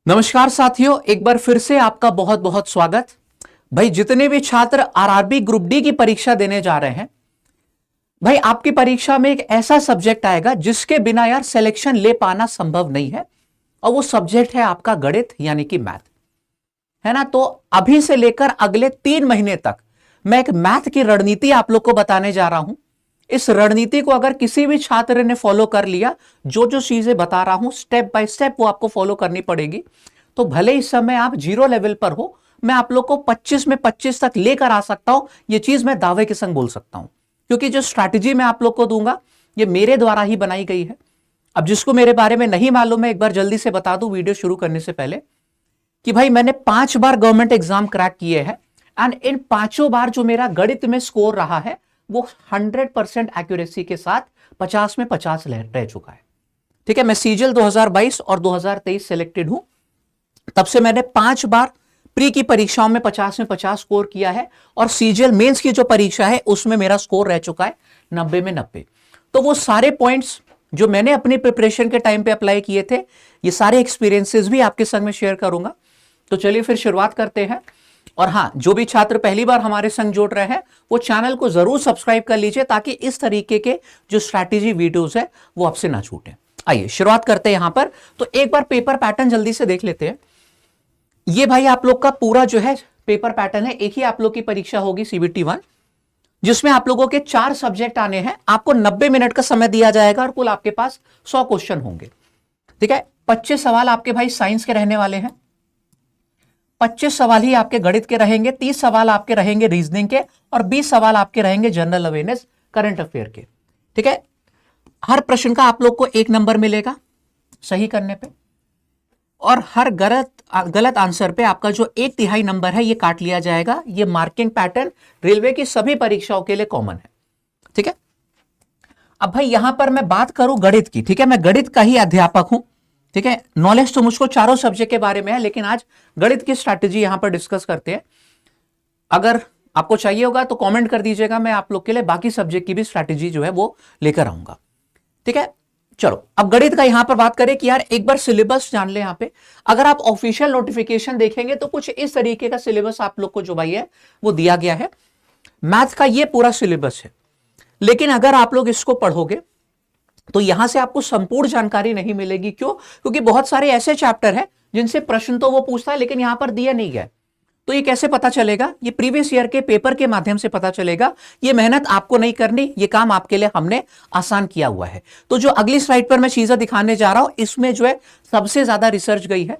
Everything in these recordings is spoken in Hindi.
नमस्कार साथियों, एक बार फिर से आपका बहुत बहुत स्वागत। भाई जितने भी छात्र आरआरबी ग्रुप डी की परीक्षा देने जा रहे हैं, भाई आपकी परीक्षा में एक ऐसा सब्जेक्ट आएगा जिसके बिना यार सिलेक्शन ले पाना संभव नहीं है, और वो सब्जेक्ट है आपका गणित यानी कि मैथ, है ना। तो अभी से लेकर अगले 3 महीने तक मैं एक मैथ की रणनीति आप लोग को बताने जा रहा हूं। इस रणनीति को अगर किसी भी छात्र ने फॉलो कर लिया, जो जो चीजें बता रहा हूं स्टेप बाय स्टेप वो आपको फॉलो करनी पड़ेगी, तो भले इस समय आप 0 लेवल पर हो, मैं आप लोग को 25 में 25 तक लेकर आ सकता हूं। यह चीज मैं दावे के संग बोल सकता हूं, क्योंकि जो स्ट्रैटेजी मैं आप लोग को दूंगा ये मेरे द्वारा ही बनाई गई है। अब जिसको मेरे बारे में नहीं मालूम है, एक बार जल्दी से बता दूं वीडियो शुरू करने से पहले कि भाई मैंने 5 बार गवर्नमेंट एग्जाम क्रैक किए हैं, एंड इन 5 बार जो मेरा गणित में स्कोर रहा है वो 100% एक्यूरेसी के साथ 50 में 50 रह चुका है। ठीक है, मैं सीजीएल 2022 और 2023 सिलेक्टेड हूं, तब से मैंने 5 बार प्री की परीक्षाओं में 50 में 50 स्कोर किया है, और सीजीएल मेंस की जो परीक्षा है उसमें मेरा स्कोर रह चुका है 90 में 90। तो वो सारे पॉइंट्स जो मैंने अपनी प्रिपरेशन के टाइम पे अप्लाई किए थे, ये सारे एक्सपीरियंसेस भी आपके संग में शेयर करूंगा। तो चलिए फिर शुरुआत करते हैं। और हां, जो भी छात्र पहली बार हमारे संग जुड़ रहे हैं वो चैनल को जरूर सब्सक्राइब कर लीजिए, ताकि इस तरीके के जो स्ट्रैटेजी वीडियोस है वो आपसे ना छूटे। आइए शुरुआत करते हैं यहां पर। तो एक बार पेपर पैटर्न जल्दी से देख लेते हैं। ये भाई आप लोग का पूरा जो है पेपर पैटर्न है। एक ही आप लोग की परीक्षा होगी सीबीटी 1, जिसमें आप लोगों के 4 सब्जेक्ट आने हैं। आपको 90 मिनट का समय दिया जाएगा और कुल आपके पास 100 क्वेश्चन होंगे। ठीक है, 25 सवाल आपके भाई साइंस के रहने वाले हैं, 25 सवाल ही आपके गणित के रहेंगे, 30 सवाल आपके रहेंगे रीजनिंग के, और 20 सवाल आपके रहेंगे जनरल अवेयरनेस करंट अफेयर के। ठीक है, हर प्रश्न का आप लोग को 1 नंबर मिलेगा सही करने पे, और हर गलत आंसर पे आपका जो 1/3 नंबर है ये काट लिया जाएगा। ये मार्किंग पैटर्न रेलवे की सभी परीक्षाओं के लिए कॉमन है। ठीक है, अब भाई यहां पर मैं बात करूं गणित की। ठीक है, मैं गणित का ही अध्यापक हूं। ठीक है, नॉलेज तो मुझको चारों सब्जेक्ट के बारे में है, लेकिन आज गणित की स्ट्रैटेजी यहां पर डिस्कस करते हैं। अगर आपको चाहिए होगा तो कमेंट कर दीजिएगा, मैं आप लोग के लिए बाकी सब्जेक्ट की भी स्ट्रैटेजी जो है वो लेकर आऊंगा। ठीक है, चलो अब गणित का यहां पर बात करें कि यार एक बार सिलेबस जान ले। यहां पे अगर आप ऑफिशियल नोटिफिकेशन देखेंगे तो कुछ इस तरीके का सिलेबस आप लोग को जो भाई है वो दिया गया है। मैथ का ये पूरा सिलेबस है, लेकिन अगर आप लोग इसको पढ़ोगे तो यहां से आपको संपूर्ण जानकारी नहीं मिलेगी। क्यों? क्योंकि बहुत सारे ऐसे चैप्टर हैं जिनसे प्रश्न तो वो पूछता है लेकिन यहां पर दिया नहीं गया। तो ये कैसे पता चलेगा? ये प्रीवियस ईयर के पेपर के माध्यम से पता चलेगा। ये मेहनत आपको नहीं करनी, ये काम आपके लिए हमने आसान किया हुआ है। तो जो अगली स्लाइड पर मैं चीजें दिखाने जा रहा हूं, इसमें जो है सबसे ज्यादा रिसर्च गई है।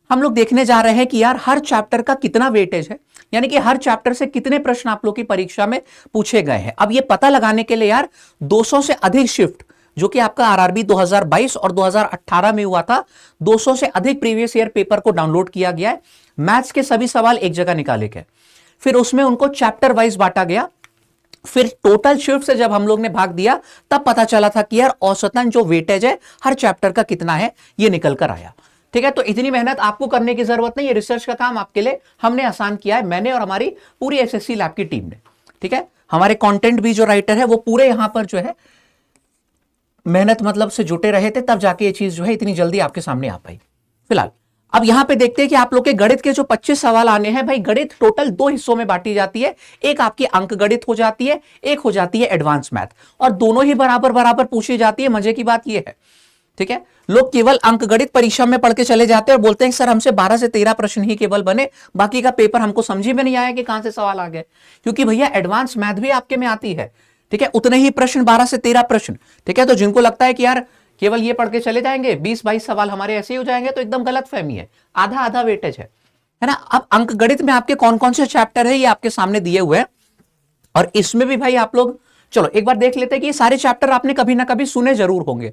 हम लोग देखने जा रहे हैं कि यार हर चैप्टर का कितना वेटेज है, यानी कि हर चैप्टर से कितने प्रश्न आप लोग की परीक्षा में पूछे गए हैं। अब ये पता लगाने के लिए यार 200 से अधिक शिफ्ट, जो कि आपका आरआरबी 2022 और 2018 में हुआ था, 200 से अधिक प्रीवियस ईयर पेपर को डाउनलोड किया गया है। मैथ्स के सभी सवाल एक जगह निकाले गए, फिर उसमें उनको चैप्टर वाइज बांटा गया, फिर टोटल शिफ्ट से जब हम लोग ने भाग दिया तब पता चला था कि यार औसतन जो वेटेज है हर चैप्टर का कितना है, ये निकल कर आया। ठीक है, तो इतनी मेहनत आपको करने की जरूरत नहीं है। रिसर्च का काम आपके लिए हमने आसान किया है, मैंने और हमारी पूरी एसएससी लैब की टीम ने। ठीक है, हमारे कंटेंट भी जो राइटर है वो पूरे यहां पर जो है मेहनत मतलब से जुटे रहे थे, तब जाके ये चीज जो है इतनी जल्दी आपके सामने आ पाई। फिलहाल अब यहां पे देखते हैं कि आप लोग के गणित के जो 25 सवाल आने हैं, भाई गणित टोटल 2 हिस्सों में बांटी जाती है। एक आपकी अंक गणित हो जाती है, एक हो जाती है एडवांस मैथ, और दोनों ही बराबर बराबर पूछी जाती है। मजे की बात यह है, ठीक है, लोग केवल अंक गणित परीक्षा में पढ़ के चले जाते हैं और बोलते हैं सर हमसे 12 से 13 प्रश्न ही केवल बने, बाकी का पेपर हमको समझ में नहीं आया कि कहां से सवाल आ गए। क्योंकि भैया एडवांस मैथ भी आपके में आती है। ठीक है, उतने ही प्रश्न, 12 से 13 प्रश्न। ठीक है, तो जिनको लगता है कि यार केवल ये पढ़ के चले जाएंगे, 20-22 सवाल हमारे ऐसे ही हो जाएंगे, तो एकदम गलत फहमी है। आधा आधा वेटेज है ना। अब अंक गणित में आपके कौन कौन से चैप्टर है ये आपके सामने दिए हुए हैं, और इसमें भी भाई आप लोग चलो एक बार देख लेते हैं कि ये सारे चैप्टर आपने कभी ना कभी सुने जरूर होंगे,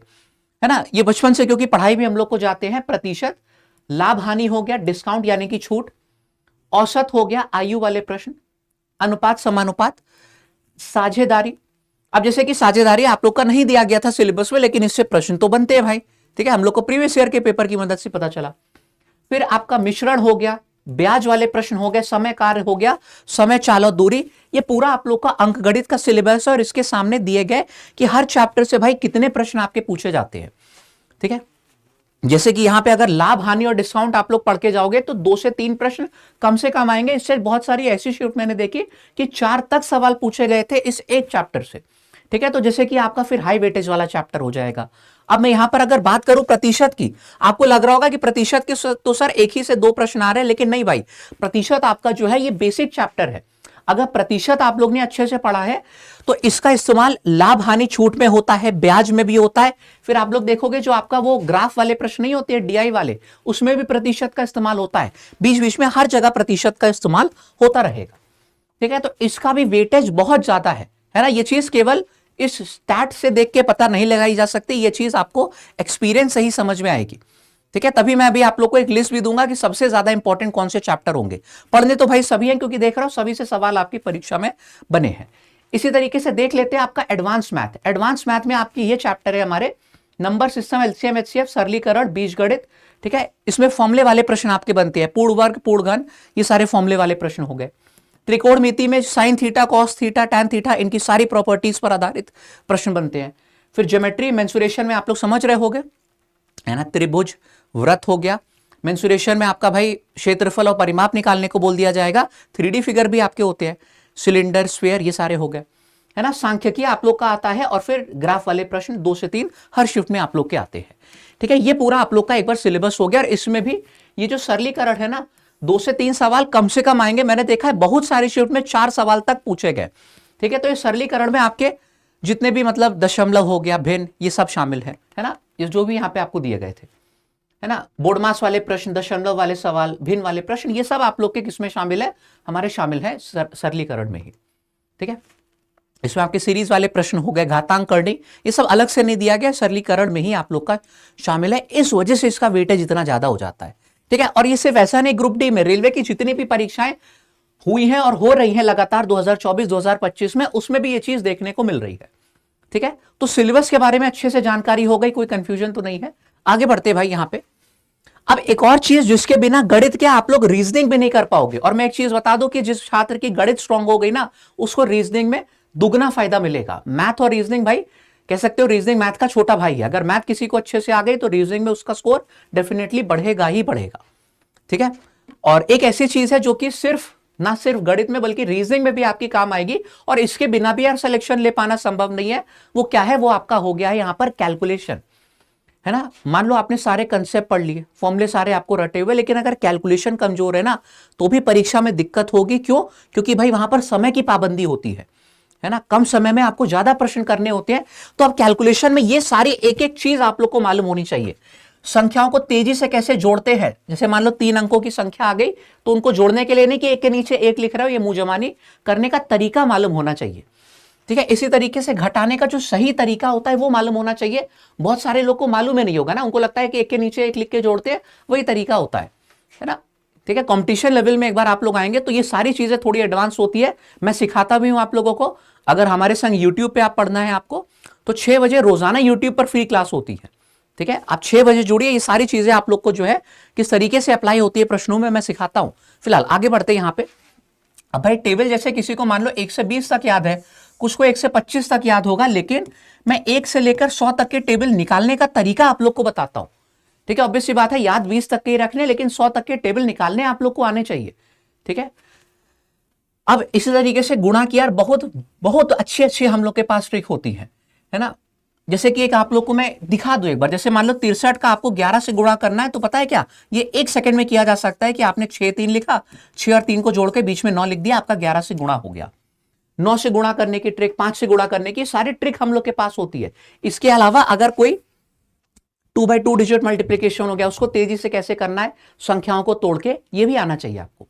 है ना। ये बचपन से, क्योंकि पढ़ाई भी हम लोग को जाते हैं। प्रतिशत, लाभ हानि हो गया, डिस्काउंट यानी कि छूट, औसत हो गया, आयु वाले प्रश्न, अनुपात समानुपात, साझेदारी। अब जैसे कि साझेदारी आप लोग का नहीं दिया गया था सिलेबस में, लेकिन इससे प्रश्न तो बनते हैं भाई। ठीक है, हम लोग को प्रीवियस ईयर के पेपर की मदद से पता चला। फिर आपका मिश्रण हो गया, ब्याज वाले प्रश्न हो गए, समय कार्य हो गया, समय चाल और दूरी। ये पूरा आप लोग का अंक गणित का सिलेबस है, और इसके सामने दिए गए कि हर चैप्टर से भाई कितने प्रश्न आपके पूछे जाते हैं। ठीक है, जैसे कि यहां पे अगर लाभ हानि और डिस्काउंट आप लोग पढ़ के जाओगे तो 2 से 3 प्रश्न कम से कम आएंगे। इससे बहुत सारी ऐसी शिफ्ट मैंने देखी कि 4 तक सवाल पूछे गए थे इस एक चैप्टर से। ठीक है, तो जैसे कि आपका फिर हाई वेटेज वाला चैप्टर हो जाएगा। अब मैं यहां पर अगर बात करूं प्रतिशत की, आपको लग रहा होगा कि प्रतिशत के तो सर एक ही से 2 प्रश्न आ रहे हैं, लेकिन नहीं भाई, प्रतिशत आपका जो है ये बेसिक चैप्टर है। अगर प्रतिशत आप लोग ने अच्छे से पढ़ा है तो इसका इस्तेमाल लाभ हानि छूट में होता है, ब्याज में भी होता है। फिर आप लोग देखोगे जो आपका वो ग्राफ वाले प्रश्न नहीं होते डीआई वाले, उसमें भी प्रतिशत का इस्तेमाल होता है। बीच बीच में हर जगह प्रतिशत का इस्तेमाल होता रहेगा। ठीक है, तो इसका भी वेटेज बहुत ज्यादा है ना। ये चीज केवल इस स्टैट से देख के पता नहीं लगाई जा सकती, ये चीज आपको एक्सपीरियंस से ही समझ में आएगी। ठीक है, तभी मैं अभी आप लोग को एक लिस्ट भी दूंगा कि सबसे ज्यादा इंपॉर्टेंट कौन से चैप्टर होंगे। पढ़ने तो भाई सभी हैं, क्योंकि देख रहा हूं सभी से सवाल आपकी परीक्षा में बने हैं। इसी तरीके से देख लेते हैं आपका एडवांस मैथ। एडवांस मैथ में आपकी ये चैप्टर है हमारे नंबर सिस्टम, एलसीएम एचसीएफ, सरलीकरण, बीजगणित। ठीक है, इसमें फॉर्मूले वाले प्रश्न आपके बनते हैं, पूर्ण वर्ग, पूर्ण घन, ये सारे फॉर्मूले वाले प्रश्न हो गए। त्रिकोणमिति में sine theta, cos theta, tan theta, इनकी सारी प्रॉपर्टीज पर आधारित प्रश्न बनते हैं। फिर ज्योमेट्री, मेंसुरेशन में आप लोग समझ रहे होंगे, है ना, त्रिभुज, वृत्त हो गया। मेंसुरेशन में आपका भाई क्षेत्रफल और परिमाप निकालने को बोल दिया जाएगा। 3D फिगर भी आपके होते हैं, सिलेंडर, स्फीयर, ये सारे हो गए, है ना। सांख्यिकी आप लोग का आता है, और फिर ग्राफ वाले प्रश्न 2 से 3 हर शिफ्ट में आप लोग के आते हैं। ठीक है, ये पूरा आप लोग का एक बार सिलेबस हो गया। और इसमें भी ये जो सरलीकरण है ना, 2 से 3 सवाल कम से कम आएंगे। मैंने देखा है बहुत सारी शिफ्ट में 4 सवाल तक पूछे गए। ठीक है, तो ये सरलीकरण में आपके जितने भी मतलब दशमलव हो गया, भिन्न, ये सब शामिल है ना। ये जो भी यहाँ पे आपको दिए गए थे, है ना, बोर्ड मास वाले प्रश्न, दशमलव वाले सवाल, भिन्न वाले प्रश्न, ये सब आप लोग के किसमें शामिल है, हमारे शामिल है सरलीकरण में ही। ठीक है, इसमें आपके सीरीज वाले प्रश्न हो गए, घातांक करनी, ये सब अलग से नहीं दिया गया, सरलीकरण में ही आप लोग का शामिल है। इस वजह से इसका वेटेज इतना ज्यादा हो जाता है। ठीक है, और ये सिर्फ ऐसा नहीं, ग्रुप डी में रेलवे की जितनी भी परीक्षाएं हुई हैं और हो रही हैं लगातार 2024-2025 में, उसमें भी ये चीज देखने को मिल रही है। ठीक है, तो सिलेबस के बारे में अच्छे से जानकारी हो गई, कोई कंफ्यूजन तो नहीं है। आगे बढ़ते भाई यहां पे। अब एक और चीज जिसके बिना गणित के आप लोग रीजनिंग भी नहीं कर पाओगे, और मैं एक चीज बता दूं कि जिस छात्र की गणित स्ट्रांग हो गई ना, उसको रीजनिंग में दुगना फायदा मिलेगा। मैथ और रीजनिंग भाई कह सकते हो, रीजनिंग मैथ का छोटा भाई है। अगर मैथ किसी को अच्छे से आ गई तो रीजनिंग में उसका स्कोर डेफिनेटली बढ़ेगा ही बढ़ेगा। ठीक है, और एक ऐसी चीज है जो कि ना सिर्फ गणित में बल्कि रीजनिंग में भी आपकी काम आएगी, और इसके बिना भी यार सिलेक्शन ले पाना संभव नहीं है। वो क्या है, वो आपका हो गया है यहां पर कैलकुलेशन, है ना। मान लो आपने सारे कंसेप्ट पढ़ लिए, फॉर्मूले सारे आपको रटे हुए, लेकिन अगर कैलकुलेशन कमजोर है ना, तो भी परीक्षा में दिक्कत होगी। क्यों? क्योंकि भाई वहां पर समय की पाबंदी होती है ना, कम समय में आपको ज्यादा प्रश्न करने होते हैं। तो अब कैलकुलेशन में ये सारी एक एक चीज आप लोग को मालूम होनी चाहिए। संख्याओं को तेजी से कैसे जोड़ते हैं, जैसे मान लो 3 अंकों की संख्या आ गई, तो उनको जोड़ने के लिए नहीं कि एक के नीचे एक लिख रहे हो, ये मुंह जमानी करने का तरीका मालूम होना चाहिए। ठीक है, इसी तरीके से घटाने का जो सही तरीका होता है वो मालूम होना चाहिए। बहुत सारे लोग को मालूम ही नहीं होगा ना, उनको लगता है कि एक के नीचे एक लिख के जोड़ते हैं, वही तरीका होता है ना। ठीक है, कंपटीशन लेवल में एक बार आप लोग आएंगे तो ये सारी चीजें थोड़ी एडवांस होती है। मैं सिखाता भी हूं आप लोगों को। अगर हमारे संग यूट्यूब पे आप पढ़ना है आपको, तो 6 बजे रोजाना यूट्यूब पर फ्री क्लास होती है। ठीक है, आप 6 बजे जुड़िए, ये सारी चीजें आप लोग को जो है किस तरीके से अप्लाई होती है प्रश्नों में मैं सिखाता हूं। फिलहाल आगे बढ़ते हैं यहां पे। अब भाई टेबल जैसे किसी को मान लो 1 से 20 तक याद है, कुछ को 1 से 25 तक याद होगा, लेकिन मैं 1 से लेकर 100 तक के टेबल निकालने का तरीका आप लोग को बताता हूं। ठीक है, ऑब्वियस सी बात है, याद 20 तक के ही रखने, लेकिन 100 तक के टेबल निकालने आप लोग को आने चाहिए। ठीक है, अब इसी तरीके से गुणा की यार बहुत बहुत अच्छी अच्छी हम लोग के पास ट्रिक होती है ना। जैसे कि एक आप लोग को मैं दिखा दूं एक बार, जैसे मान लो 63 का आपको 11 से गुणा करना है, तो पता है क्या, ये 1 सेकंड में किया जा सकता है कि आपने 6 3 लिखा, 6 और 3 को जोड़ के बीच में 9 लिख दिया, आपका 11 से गुणा हो गया। 9 से गुणा करने की ट्रिक, 5 से गुणा करने की, सारी ट्रिक हम लोग के पास होती है। इसके अलावा अगर कोई 2 बाई 2 डिजिट मल्टीप्लीकेशन हो गया, उसको तेजी से कैसे करना है संख्याओं को तोड़ के, ये भी आना चाहिए आपको,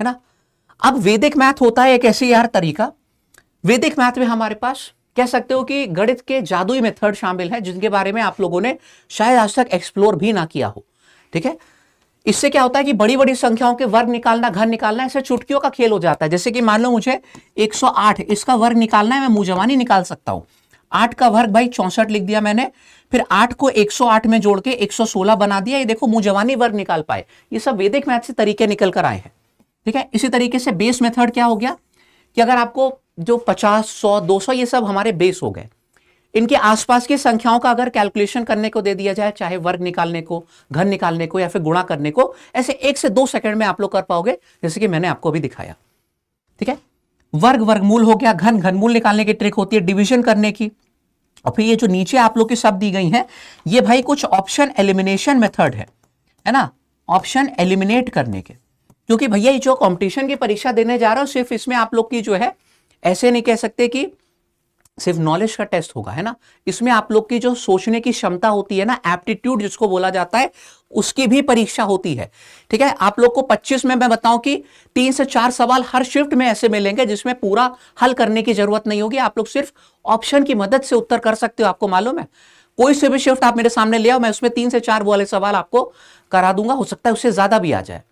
है ना। अब वैदिक मैथ होता है एक ऐसी यार तरीका, वैदिक मैथ में हमारे पास कह सकते हो कि गणित के जादुई मेथड शामिल है, जिनके बारे में आप लोगों ने शायद आज तक एक्सप्लोर भी ना किया हो। ठीक है, इससे क्या होता है कि बड़ी बड़ी संख्याओं के वर्ग निकालना, घन निकालना, ऐसे चुटकियों का खेल हो जाता है। जैसे कि मान लो मुझे 108 इसका वर्ग निकालना है, मैं मुंह जवानी निकाल सकता हूं। 8 का वर्ग भाई 64 लिख दिया मैंने, फिर 8 को 108 में जोड़ के 116 बना दिया। ये देखो मुंह जवानी वर्ग निकाल पाए। ये सब वैदिक मैथ से तरीके निकल कर आए हैं। ठीक है, इसी तरीके से बेस मेथड क्या हो गया कि अगर आपको जो 50, 100, 200 ये सब हमारे बेस हो गए, इनके आसपास की संख्याओं का अगर कैलकुलेशन करने को दे दिया जाए, चाहे वर्ग निकालने को, घन निकालने को या फिर गुणा करने को, ऐसे 1 से 2 सेकंड में आप लोग कर पाओगे, जैसे कि मैंने आपको अभी दिखाया। ठीक है, वर्ग वर्गमूल हो गया, घन घनमूल निकालने की ट्रिक होती है, डिवीजन करने की। और फिर ये जो नीचे आप लोग की शब्द दी गई हैं, ये भाई कुछ ऑप्शन एलिमिनेशन मेथड है ना, ऑप्शन एलिमिनेट करने के। क्योंकि भैया ये जो कंपटीशन की परीक्षा देने जा रहा हूं, सिर्फ इसमें आप लोग की जो है ऐसे नहीं कह सकते कि सिर्फ नॉलेज का टेस्ट होगा, है ना। इसमें आप लोग की जो सोचने की क्षमता होती है ना, एप्टीट्यूड जिसको बोला जाता है, उसकी भी परीक्षा होती है। ठीक है, आप लोग को 25 में मैं बताऊं कि 3 से 4 सवाल हर शिफ्ट में ऐसे मिलेंगे जिसमें पूरा हल करने की जरूरत नहीं होगी, आप लोग सिर्फ ऑप्शन की मदद से उत्तर कर सकते हो। आपको मालूम है, कोई से भी शिफ्ट आप मेरे सामने ले आओ, मैं उसमें 3 से 4 वाले सवाल आपको करा दूंगा, हो सकता है उससे ज्यादा भी आ जाए,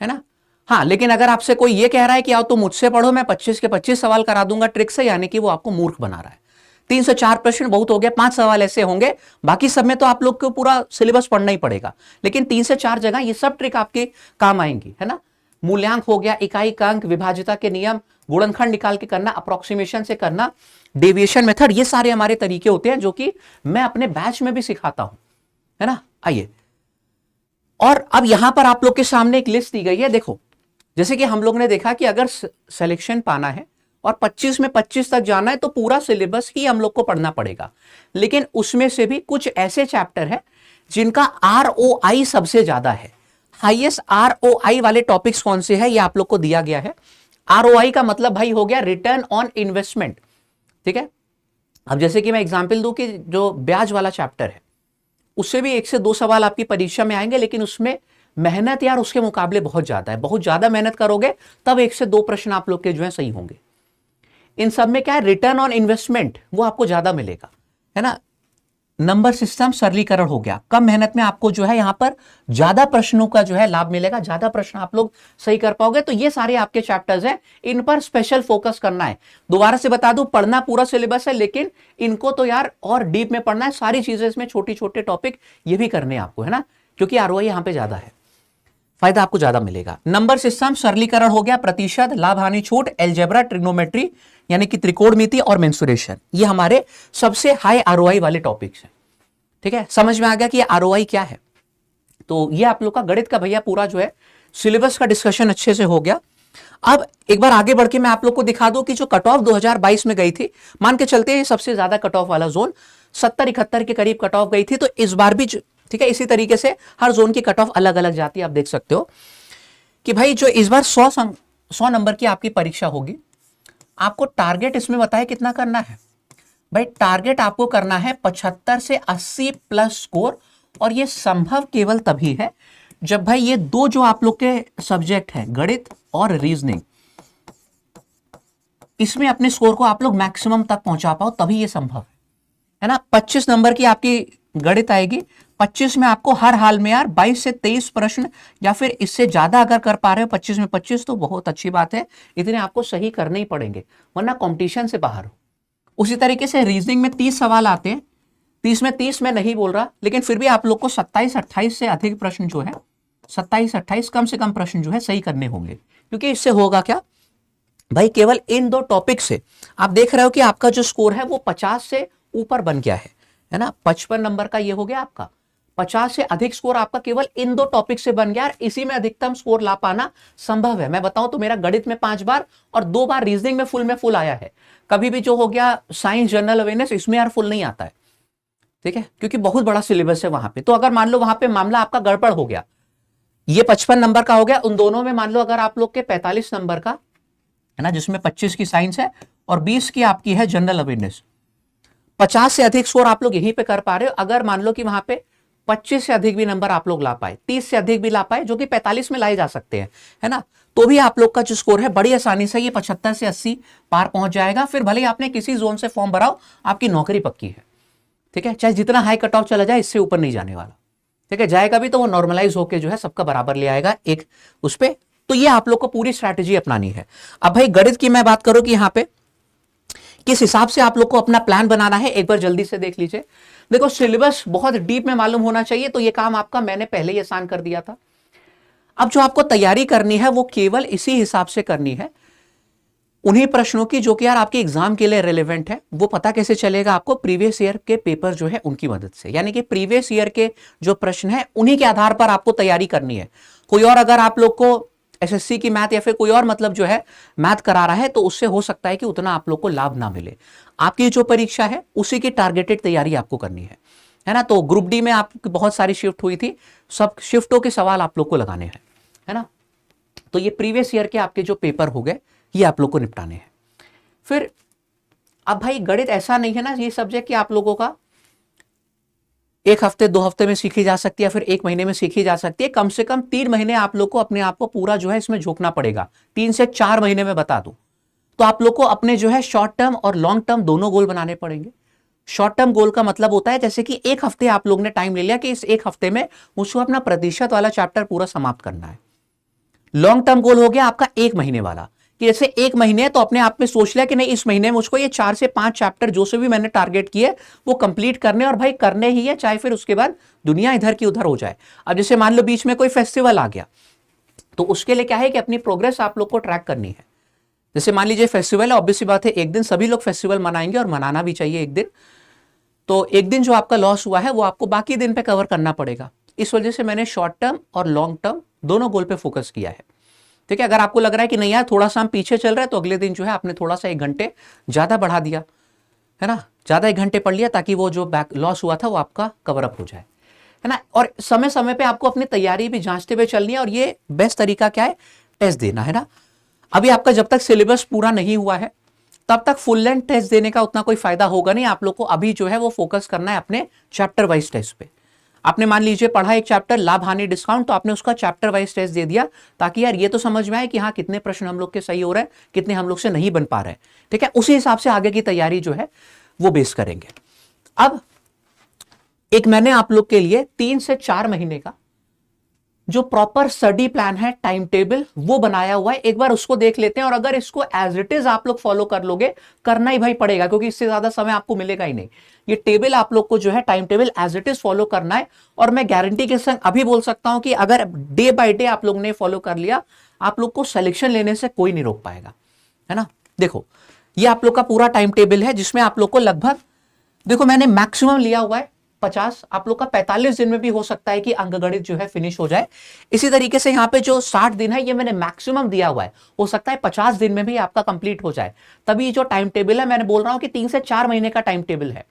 है ना। हाँ, लेकिन अगर आपसे कोई ये कह रहा है कि आओ तुम मुझसे पढ़ो, मैं 25 के 25 सवाल करा दूंगा ट्रिक से, यानी कि वो आपको मूर्ख बना रहा है। 3 से 4 प्रश्न बहुत हो गया, 5 सवाल ऐसे होंगे, बाकी सब में तो आप लोग को पूरा सिलेबस पढ़ना ही पड़ेगा, लेकिन 3 से 4 जगह ये सब ट्रिक आपके काम आएंगी, है ना। मूल्यांक हो गया, इकाई का अंक, विभाज्यता के नियम, गुणनखंड निकाल के करना, अप्रोक्सीमेशन से करना, डेविएशन मेथड, ये सारे हमारे तरीके होते हैं जो कि मैं अपने बैच में भी सिखाता हूं, है ना। आइए, और अब यहां पर आप लोग के सामने एक लिस्ट दी गई है। देखो, जैसे कि हम लोग ने देखा कि अगर सिलेक्शन पाना है और 25 में 25 तक जाना है तो पूरा सिलेबस ही हम लोग को पढ़ना पड़ेगा, लेकिन उसमें से भी कुछ ऐसे चैप्टर है जिनका ROI सबसे ज्यादा है। हाईएस्ट ROI वाले टॉपिक्स कौन से हैं, ये आप लोग को दिया गया है। ROI का मतलब भाई हो गया रिटर्न ऑन इन्वेस्टमेंट। ठीक है, अब जैसे कि मैं एग्जांपल दूं कि जो ब्याज वाला चैप्टर है, उससे भी 1 से 2 सवाल आपकी परीक्षा में आएंगे, लेकिन उसमें मेहनत यार उसके मुकाबले बहुत ज्यादा है। बहुत ज्यादा मेहनत करोगे तब 1 से 2 प्रश्न आप लोग के जो है सही होंगे। इन सब में क्या है, रिटर्न ऑन इन्वेस्टमेंट वो आपको ज्यादा मिलेगा, है ना। नंबर सिस्टम सरलीकरण हो गया, कम मेहनत में आपको जो है यहां पर ज्यादा प्रश्नों का जो है लाभ मिलेगा, ज्यादा प्रश्न आप लोग सही कर पाओगे। तो ये सारे आपके चैप्टर्स हैं, इन पर स्पेशल फोकस करना है। दोबारा से बता दूं, पढ़ना पूरा सिलेबस है, लेकिन इनको तो यार और डीप में पढ़ना है, सारी चीजें इसमें, छोटी छोटे टॉपिक ये भी करने हैं आपको, है ना, क्योंकि ROI यहां पे ज्यादा है, फायदा आपको ज्यादा मिलेगा। नंबर सिस्टम सरलीकरण हो गया, प्रतिशत, लाभ हानि छूट, एल्जेब्रा, ट्रिग्नोमेट्री यानी कि त्रिकोणमिति और मेंसुरेशन, ये हमारे सबसे हाई ROI वाले टॉपिक्स हैं। ठीक है, समझ में आ गया कि ये ROI क्या है। तो ये आप लोग का गणित का भैया पूरा जो है सिलेबस का डिस्कशन अच्छे से हो गया। अब एक बार आगे बढ़ के मैं आप लोग को दिखा दूं कि जो कट ऑफ 2022 में गई थी, मान के चलते हैं सबसे ज्यादा कट ऑफ वाला जोन 70-71 के करीब कट ऑफ गई थी, तो इस बार भी ठीक है इसी तरीके से हर जोन की कट ऑफ अलग अलग जाती है। आप देख सकते हो कि भाई जो इस बार 100 नंबर की आपकी परीक्षा होगी, आपको टारगेट इसमें बताया कितना करना है भाई। टारगेट आपको करना है 75 से 80 प्लस स्कोर, और ये संभव केवल तभी है जब भाई ये दो जो आप लोग के सब्जेक्ट हैं, गणित और रीजनिंग, इसमें अपने स्कोर को आप लोग मैक्सिमम तक पहुंचा पाओ, तभी ये संभव है ना। 25 नंबर की आपकी गणित आएगी, 25 में आपको हर हाल में यार 22 से 23 प्रश्न या फिर इससे ज्यादा अगर कर पा रहे हो 25 में 25 तो बहुत अच्छी बात है, इतने आपको सही करने ही पड़ेंगे वरना कंपटीशन से बाहर हो। उसी तरीके से रीजनिंग में 30 सवाल आते हैं, 30 में 30 मैं नहीं बोल रहा, लेकिन फिर भी आप लोग को 27-28 से अधिक प्रश्न जो है, 27-28 कम से कम प्रश्न जो है सही करने होंगे। क्योंकि इससे होगा क्या भाई, केवल इन दो टॉपिक से आप देख रहे हो कि आपका जो स्कोर है वो 50 से ऊपर बन गया है ना। 55 नंबर का ये हो गया आपका, 50 से अधिक स्कोर आपका केवल इन दो टॉपिक से बन गया। इसी में अधिकतम स्कोर ला पाना संभव है। मैं बताऊं तो मेरा गणित में 5 बार और 2 बार रीजनिंग में फुल आया है। कभी भी जो हो गया साइंस जनरल अवेयरनेस, इसमें यार फुल नहीं आता है, ठीक है, क्योंकि बहुत बड़ा सिलेबस है वहां पे। तो अगर मान लो वहां पे मामला आपका गड़बड़ हो गया, ये 55 नंबर का हो गया, उन दोनों में मान लो अगर आप लोग के 45 नंबर का है ना, जिसमें 25 की साइंस है और 20 की आपकी है जनरल अवेयरनेस, 50 से अधिक स्कोर आप लोग यहीं पे कर पा रहे हो। अगर मान लो कि वहां पे 25 से अधिक भी नंबर आप लोग ला पाए, 30 से अधिक भी ला पाए, जो कि 45 में लाए जा सकते हैं, है ना, तो भी आप लोग का जो स्कोर है बड़ी आसानी से ये 75 से 80 पार पहुंच जाएगा। फिर भले ही आपने किसी जोन से फॉर्म भराओ, आपकी नौकरी पक्की है, ठीक है। चाहे जितना हाई कट ऑफ चला जाए, इससे ऊपर नहीं जाने वाला, ठीक है। जाएगा भी तो वो नॉर्मलाइज होकर जो है सबका बराबर ले आएगा एक उस पर। तो ये आप लोग को पूरी स्ट्रैटेजी अपनानी है। अब भाई गणित की मैं बात करूं कि यहां पे किस हिसाब से आप लोग को अपना प्लान बनाना है, एक बार जल्दी से देख लीजिए। देखो, सिलेबस बहुत डीप में मालूम होना चाहिए, तो ये काम आपका मैंने पहले ही आसान कर दिया था। अब जो आपको तैयारी करनी है वो केवल इसी हिसाब से करनी है उन्हीं प्रश्नों की जो कि यार आपके एग्जाम के लिए रेलेवेंट है। वो पता कैसे चलेगा आपको? प्रीवियस ईयर के पेपर जो है उनकी मदद से, यानी कि प्रीवियस ईयर के जो प्रश्न है उन्हीं के आधार पर आपको तैयारी करनी है। कोई और अगर आप लोग को एसएससी की मैथ या फिर कोई और मतलब जो है मैथ करा रहा है तो उससे हो सकता है कि उतना आप लोग को लाभ ना मिले। आपकी जो परीक्षा है उसी की टारगेटेड तैयारी आपको करनी है ना। तो ग्रुप डी में आपकी बहुत सारी शिफ्ट हुई थी, सब शिफ्टों के सवाल आप लोग को लगाने हैं, है ना। तो ये प्रीवियस ईयर के आपके जो पेपर हो गए ये आप लोग को निपटाने हैं। फिर अब भाई गणित ऐसा नहीं है ना ये सब्जेक्ट कि आप लोगों का एक हफ्ते 2 हफ्ते में सीखी जा सकती है, फिर 1 महीने में सीखी जा सकती है। कम से कम 3 महीने आप लोग को अपने आप को पूरा जो है इसमें झोंकना पड़ेगा। 3 से 4 महीने में बता दूं तो आप लोग को अपने जो है शॉर्ट टर्म और लॉन्ग टर्म दोनों गोल बनाने पड़ेंगे। शॉर्ट टर्म गोल का मतलब होता है जैसे कि 1 हफ्ते आप लोग ने टाइम ले लिया कि इस 1 हफ्ते में मुझको अपना प्रतिशत वाला चैप्टर पूरा समाप्त करना है। लॉन्ग टर्म गोल हो गया आपका 1 महीने वाला, कि जैसे 1 महीने तो अपने आप में सोच लिया कि नहीं इस महीने मुझको ये 4 से 5 चैप्टर जो से भी मैंने टारगेट किए वो कंप्लीट करने, और भाई करने ही है, चाहे फिर उसके बाद दुनिया इधर की उधर हो जाए। अब जैसे मान लो बीच में कोई फेस्टिवल आ गया तो उसके लिए क्या है कि अपनी प्रोग्रेस आप लोग को ट्रैक करनी है। जैसे मान लीजिए फेस्टिवल है, ऑब्वियसली बात है एक दिन सभी लोग फेस्टिवल मनाएंगे और मनाना भी चाहिए एक दिन, तो एक दिन जो आपका लॉस हुआ है वो आपको बाकी दिन पे कवर करना पड़ेगा। इस वजह से मैंने शॉर्ट टर्म और लॉन्ग टर्म दोनों गोल पे फोकस किया है। ठीक है, अगर आपको लग रहा है कि नहीं यार थोड़ा सा हम पीछे चल रहे हैं तो अगले दिन जो है आपने थोड़ा सा 1 घंटे ज्यादा बढ़ा दिया, है ना, ज्यादा 1 घंटे पढ़ लिया ताकि वो जो बैक लॉस हुआ था वो आपका कवर अप हो जाए, है ना। और समय समय पे आपको अपनी तैयारी भी जांचते हुए चलनी है, और ये बेस्ट तरीका क्या है? टेस्ट देना, है ना। अभी आपका जब तक सिलेबस पूरा नहीं हुआ है तब तक फुल लेंथ टेस्ट देने का उतना कोई फायदा होगा नहीं। आप लोग को अभी जो है वो फोकस करना है अपने चैप्टर वाइज टेस्ट पे। आपने मान लीजिए पढ़ा एक चैप्टर लाभ हानि डिस्काउंट, तो आपने उसका चैप्टर वाइज टेस्ट दे दिया ताकि यार ये तो समझ में आए कि हाँ कितने प्रश्न हम लोग के सही हो रहे हैं, कितने हम लोग से नहीं बन पा रहे हैं। ठीक है, उसी हिसाब से आगे की तैयारी जो है वो बेस करेंगे। अब एक मैंने आप लोग के लिए 3 से 4 महीने का जो प्रॉपर स्टडी प्लान है, टाइम टेबल वो बनाया हुआ है, एक बार उसको देख लेते हैं। और अगर इसको एज इट इज आप लोग फॉलो कर लोगे, करना ही भाई पड़ेगा क्योंकि इससे ज्यादा समय आपको मिलेगा ही नहीं। ये टेबल आप लोग को जो है time table as it is follow करना है। और मैं गारंटी के संग अभी बोल सकता हूं कि अगर डे बाय डे आप लोग ने फॉलो कर लिया, आप लोग को सिलेक्शन लेने से कोई नहीं रोक पाएगा, है ना। देखो ये आप लोग का पूरा टाइम टेबल है जिसमें आप लोग को लगभग, देखो मैंने मैक्सिमम लिया हुआ है 50, आप लोग का 45 दिन में भी हो सकता है कि अंकगणित जो है फिनिश हो जाए। इसी तरीके से यहाँ पे जो 60 दिन है ये मैंने मैक्सिमम दिया हुआ है, हो सकता है 50 दिन में भी आपका कंप्लीट हो जाए। तभी जो टाइम टेबल है मैंने बोल रहा हूं कि 3 से 4 महीने का टाइम टेबल है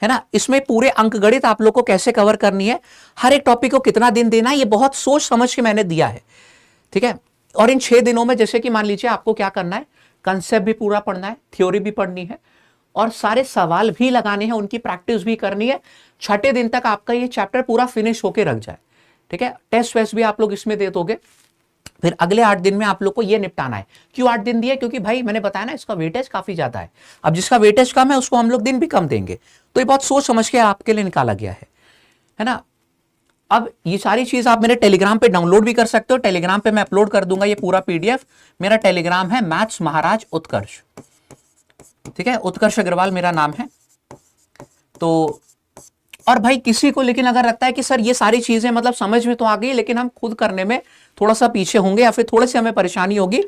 ना। इसमें पूरे अंकगणित आप लोग को कैसे कवर करनी है, हर एक टॉपिक को कितना दिन देना है, ये बहुत सोच समझ के मैंने दिया है। ठीक है, और इन 6 दिनों में जैसे कि मान लीजिए आपको क्या करना है, कंसेप्ट भी पूरा पढ़ना है, थ्योरी भी पढ़नी है, और सारे सवाल भी लगाने हैं, उनकी प्रैक्टिस भी करनी है। छठे दिन तक आपका ये चैप्टर पूरा फिनिश होके रख जाए। ठीक है, टेस्ट वेस्ट भी आप लोग इसमें दे दोगे। फिर अगले 8 दिन में आप लोग को ये निपटाना है। क्यों 8 दिन दिए? क्योंकि भाई मैंने बताया ना इसका वेटेज काफी ज्यादा है। अब जिसका वेटेज कम है उसको हम लोग दिन भी कम देंगे, तो ये बहुत सोच समझ के आपके लिए निकाला गया है ना। अब ये सारी चीज आप मेरे टेलीग्राम पे डाउनलोड भी कर सकते हो, टेलीग्राम पे मैं अपलोड कर दूंगा ये पूरा पीडीएफ। मेरा टेलीग्राम है मैथ्स महाराज उत्कर्ष। ठीक है, उत्कर्ष अग्रवाल मेरा नाम है। तो और भाई किसी को लेकिन अगर लगता है कि सर ये सारी चीजें मतलब समझ में तो आ गई लेकिन हम खुद करने में थोड़ा सा पीछे होंगे या फिर थोड़ी सी हमें परेशानी होगी,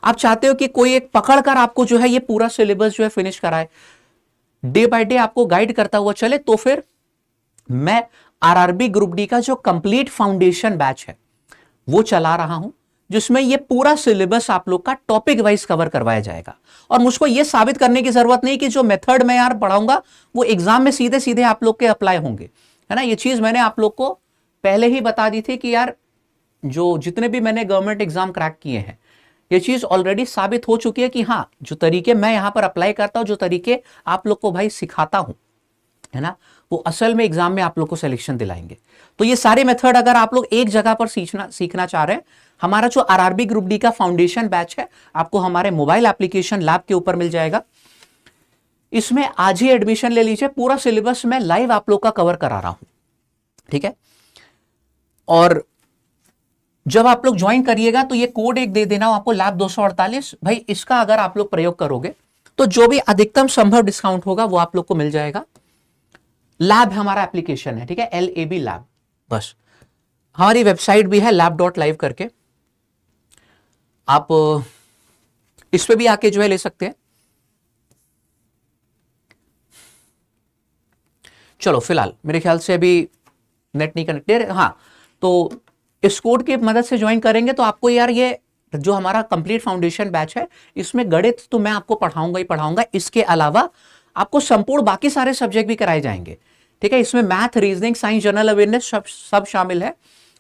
आप चाहते हो कि कोई एक पकड़ कर आपको जो है ये पूरा सिलेबस जो है फिनिश कराए, डे बाय डे आपको गाइड करता हुआ चले, तो फिर मैं आरआरबी ग्रुप डी का जो कंप्लीट फाउंडेशन बैच है वो चला रहा हूं, जिसमें ये पूरा सिलेबस आप लोग का टॉपिक वाइज कवर करवाया जाएगा। और मुझको ये साबित करने की जरूरत नहीं कि जो मेथड मैं यार पढ़ाऊंगा वो एग्जाम में सीधे सीधे आप लोग के अप्लाई होंगे, है ना। ये चीज मैंने आप लोग को पहले ही बता दी थी कि यार जो जितने भी मैंने गवर्नमेंट एग्जाम क्रैक किए हैं ये चीज ऑलरेडी साबित हो चुकी है कि हाँ जो तरीके मैं यहां पर अप्लाई करता हूं, जो तरीके आप लोग को भाई सिखाता हूं, है ना, वो असल में एग्जाम में आप लोग को सिलेक्शन दिलाएंगे। तो ये सारे मेथड अगर आप लोग एक जगह पर सीखना चाह रहे हैं, हमारा जो आरआरबी ग्रुप डी का फाउंडेशन बैच है आपको हमारे मोबाइल एप्लीकेशन लैब के ऊपर मिल जाएगा। इसमें आज ही एडमिशन ले लीजिए, पूरा सिलेबस मैं लाइव आप लोग का कवर करा रहा हूं। ठीक है, और जब आप लोग ज्वाइन करिएगा तो ये कोड एक दे देना आपको लैब 248। भाई इसका अगर आप लोग प्रयोग करोगे तो जो भी अधिकतम संभव डिस्काउंट होगा वो आप लोग को मिल जाएगा। लैब हमारा एप्लीकेशन है, ठीक है, LAB लैब। बस हमारी वेबसाइट भी है lab.live करके, आप इस पे भी आके जो है ले सकते हैं। चलो फिलहाल मेरे ख्याल से अभी नेट नहीं कनेक्टेड। हाँ, तो इस कोड की मदद से ज्वाइन करेंगे तो आपको यार ये जो हमारा कंप्लीट फाउंडेशन बैच है, इसमें गणित तो मैं आपको पढ़ाऊंगा ही पढ़ाऊंगा, इसके अलावा आपको संपूर्ण बाकी सारे सब्जेक्ट भी कराए जाएंगे। ठीक है, इसमें math, reasoning, science, general awareness सब शामिल है।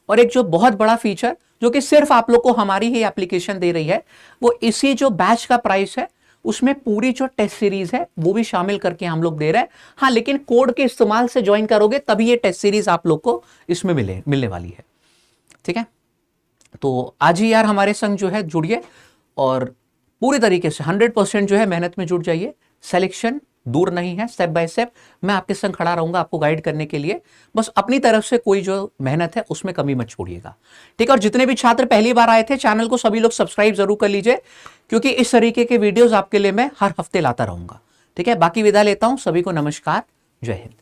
और एक जो बहुत बड़ा फीचर जो कि सिर्फ आप लोग को हमारी ही एप्लीकेशन दे रही है, वो इसी जो बैच का प्राइस है उसमें पूरी जो टेस्ट सीरीज है वो भी शामिल करके हम लोग दे रहे हैं। हाँ, लेकिन कोड के इस्तेमाल से ज्वाइन करोगे तभी ये टेस्ट सीरीज आप लोग को इसमें मिलने वाली है। ठीक है, तो आज ही यार हमारे संग जो है जुड़िए और पूरी तरीके से 100% जो है मेहनत में जुट जाइए। सिलेक्शन दूर नहीं है, स्टेप बाय स्टेप मैं आपके संग खड़ा रहूंगा आपको गाइड करने के लिए। बस अपनी तरफ से कोई जो मेहनत है उसमें कमी मत छोड़िएगा। ठीक है, और जितने भी छात्र पहली बार आए थे चैनल को सभी लोग सब्सक्राइब जरूर कर लीजिए, क्योंकि इस तरीके के वीडियोस आपके लिए मैं हर हफ्ते लाता रहूंगा। ठीक है, बाकी विदा लेता हूं, सभी को नमस्कार, जय हिंद।